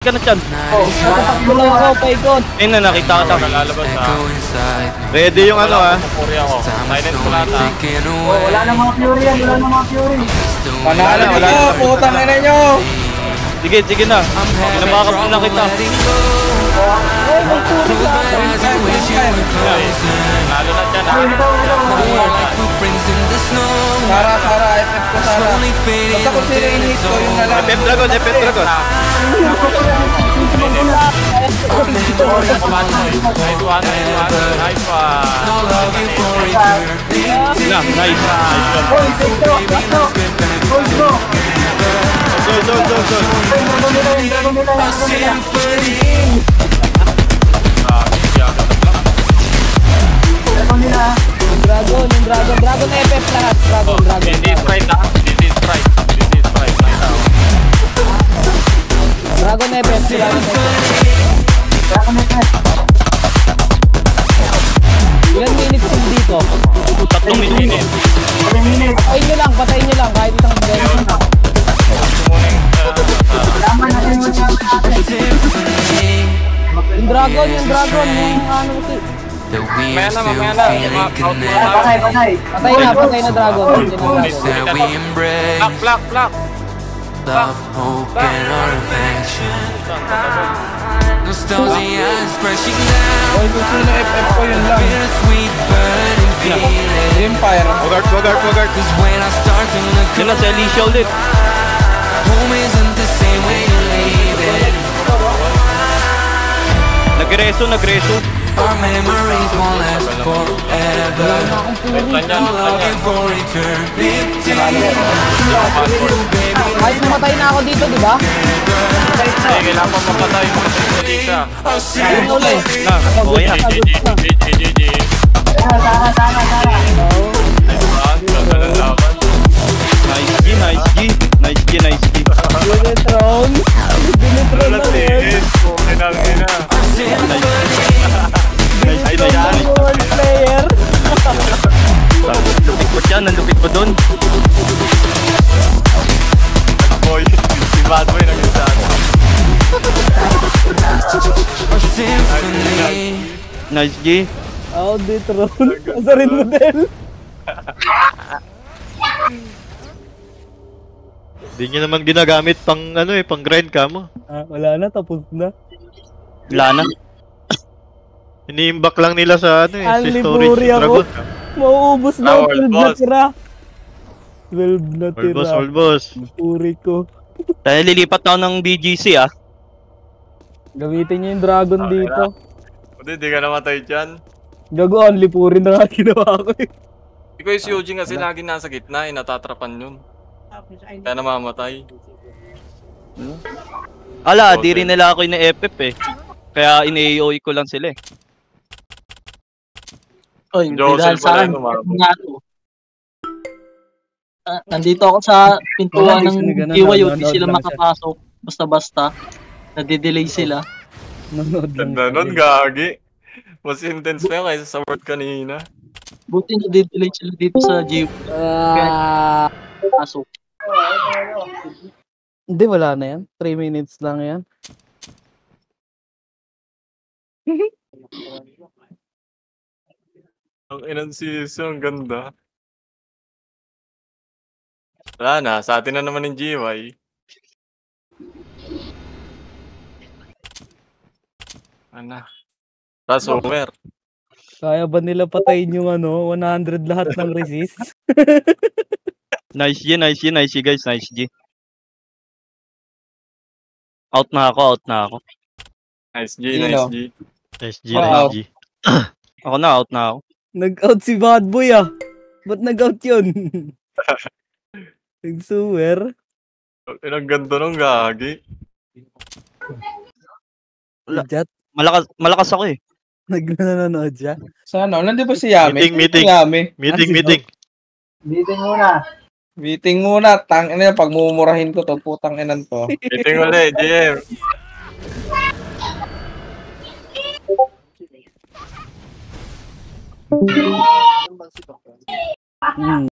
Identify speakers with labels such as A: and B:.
A: ka na dyan.
B: Tatakbo lang ako, paikot.
A: Ayun na, nakita ka na.
C: Lalabas ha.
D: Ready yung ano ha.
C: Pupuri ako. Silent ko lahat ha.
B: Wala na mga Fury yan, wala na mga Fury.
E: Panalo nyo, putang ina nyo.
A: Sige, sige na. Pinabakap na kita.
C: Lalo na dyan ha.
E: Sara, FF ko Sara. Basta kung sino yung hit ko, yung nalang.
D: FF Dragon.
C: Nice one.
A: Na, nice.
B: Dragon FF lahat. Dragon.
C: This is right ha. This is right.
B: Dragon FF. Ilan minutes yung dito?
A: 3 minutes.
B: Patayin nyo lang kahit isang minute. Yung dragon, yung ano ito.
C: Mamaya na.
B: Patay na dragon.
C: Block.
F: Love, hope, and our affection. Nostalgia is crashing down.
E: Oy, kung sino FF ko, yun lang.
F: Bittersweet burning feeling.
E: Empire.
D: Wagard.
F: Cause when I start to look
A: Yun na, sa Alicia ulit.
F: home isn't the same way you leave it.
A: Nagreso.
F: Our memories won't last forever. Looking for eternity.
B: Kahit namatay na ako dito, di ba?
C: Kailangan pa mapatay mo kasi isa.
A: Okay na.
C: GG.
A: Nice G.
B: Binitron na rin. World player.
A: Nandupit ko dun.
C: Boy, si Bad Boy naging sa atin.
A: Nice G.
B: Auditron. Asarin model.
D: Hindi nyo naman ginagamit pang pang grind ka mo.
B: Wala na, tapos na.
A: Wala na.
D: Iniimbak lang nila sa sa storage
B: Aliburi ako.
D: Dragon.
B: Mauubos na 12 na
C: boss.
B: tira. 12 na tira.
D: All boss.
B: Puri ko.
A: Tayo lilipat na ako ng BGC ah.
B: Gamitin niyo yung dragon dito.
C: Hindi ka namatay dyan.
B: Gago, only puri na nga ginawa ko eh.
C: Ikaw yung si Eugene kasi lagi nasa gitna natatrapan yun. Kaya namamatay.
A: Ala, di rin nila ako ina-FF eh. Kaya ina-AOE ko lang sila eh.
G: Oy, hindi
C: Josel
G: dahil sa
C: pala
G: akin,
C: yung umabot.
G: nandito ako sa pintuan ng GYO, di
B: nanonood
G: sila
B: lang siya.
G: makapasok. Basta-basta. Nade-delay sila.
B: Nanonood lang.
C: Ganda nun, gagi. Mas intense pa yun kaysa sa word kanina.
G: Buti nade-delay sila dito sa GYO. Pasok.
B: Hindi, wala na yan. 3 minutes lang yan.
C: Ang inang season, ang ganda. Wala na, sa atin na naman ng GY. Ano? Ransomware.
B: Kaya ba nila patayin yung 100 lahat ng resist?
A: Nice G guys, nice G. Out na ako.
C: Nice G, nice G.
D: SG,
E: Wow.
D: SG.
A: Ako na, out na ako.
B: Nag-out si Bad Boy ah. Ba't nag-out yun? Nag-sewer.
C: Ang ganda nung gagi.
B: Jat,
A: Malakas ako eh.
B: nanonood siya.
E: Sana, nandun ba si Yami?
D: Meeting.
E: Yami.
D: Meeting.
E: Meeting muna. Tang ina, pagmumurahin ko to, putang inan to.
C: Meeting ulit, GM.